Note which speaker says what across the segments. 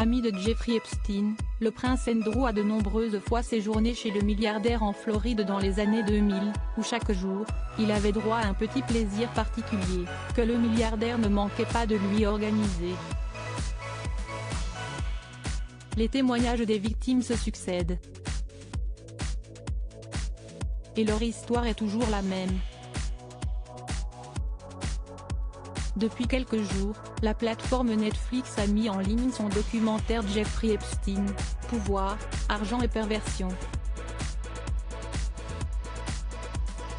Speaker 1: Ami de Jeffrey Epstein, le prince Andrew a de nombreuses fois séjourné chez le milliardaire en Floride dans les années 2000, où chaque jour, il avait droit à un petit plaisir particulier, que le milliardaire ne manquait pas de lui organiser. Les témoignages des victimes se succèdent. Et leur histoire est toujours la même. Depuis quelques jours, la plateforme Netflix a mis en ligne son documentaire Jeffrey Epstein, Pouvoir, argent et perversion.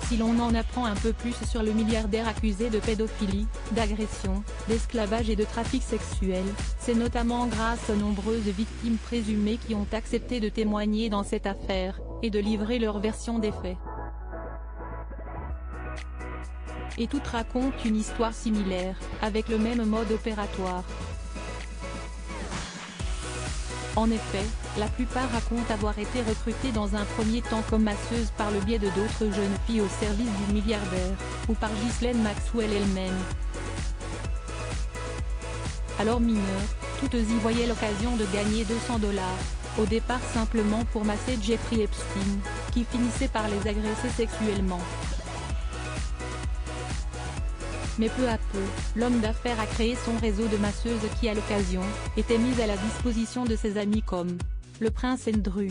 Speaker 1: Si l'on en apprend un peu plus sur le milliardaire accusé de pédophilie, d'agression, d'esclavage et de trafic sexuel, c'est notamment grâce aux nombreuses victimes présumées qui ont accepté de témoigner dans cette affaire, et de livrer leur version des faits. Et toutes racontent une histoire similaire, avec le même mode opératoire. En effet, la plupart racontent avoir été recrutées dans un premier temps comme masseuses par le biais de d'autres jeunes filles au service du milliardaire, ou par Ghislaine Maxwell elle-même. Alors mineures, toutes y voyaient l'occasion de gagner 200 $, au départ simplement pour masser Jeffrey Epstein, qui finissait par les agresser sexuellement. Mais peu à peu, l'homme d'affaires a créé son réseau de masseuses qui à l'occasion, étaient mises à la disposition de ses amis comme le prince Andrew.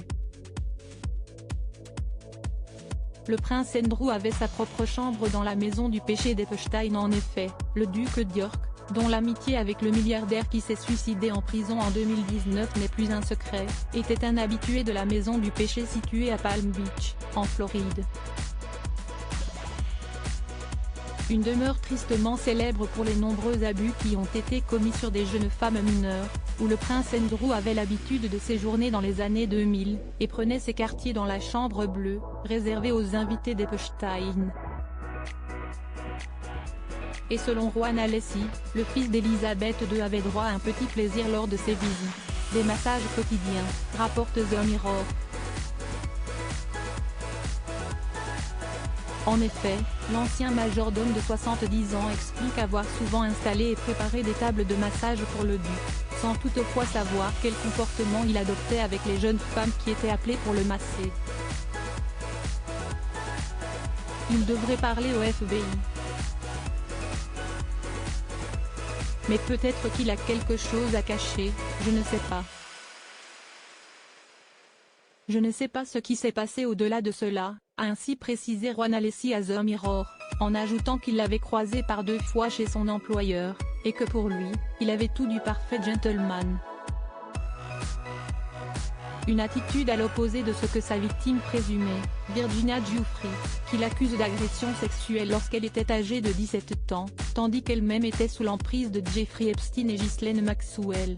Speaker 1: Le prince Andrew avait sa propre chambre dans la maison du péché d'Epstein. En effet, le duc d'York, dont l'amitié avec le milliardaire qui s'est suicidé en prison en 2019 n'est plus un secret, était un habitué de la maison du péché située à Palm Beach, en Floride. Une demeure tristement célèbre pour les nombreux abus qui ont été commis sur des jeunes femmes mineures, où le prince Andrew avait l'habitude de séjourner dans les années 2000, et prenait ses quartiers dans la chambre bleue, réservée aux invités d'Epstein. Et selon Juan Alessi, le fils d'Elizabeth II avait droit à un petit plaisir lors de ses visites, des massages quotidiens, rapporte The Mirror. En effet, l'ancien majordome de 70 ans explique avoir souvent installé et préparé des tables de massage pour le duc, sans toutefois savoir quel comportement il adoptait avec les jeunes femmes qui étaient appelées pour le masser. Il devrait parler au FBI. Mais peut-être qu'il a quelque chose à cacher, je ne sais pas. Je ne sais pas ce qui s'est passé au-delà de cela, a ainsi précisé Juan Alessi à The Mirror, en ajoutant qu'il l'avait croisé par 2 fois chez son employeur, et que pour lui, il avait tout du parfait gentleman. Une attitude à l'opposé de ce que sa victime présumée, Virginia Giuffre, qui l'accuse d'agression sexuelle lorsqu'elle était âgée de 17 ans, tandis qu'elle-même était sous l'emprise de Jeffrey Epstein et Ghislaine Maxwell.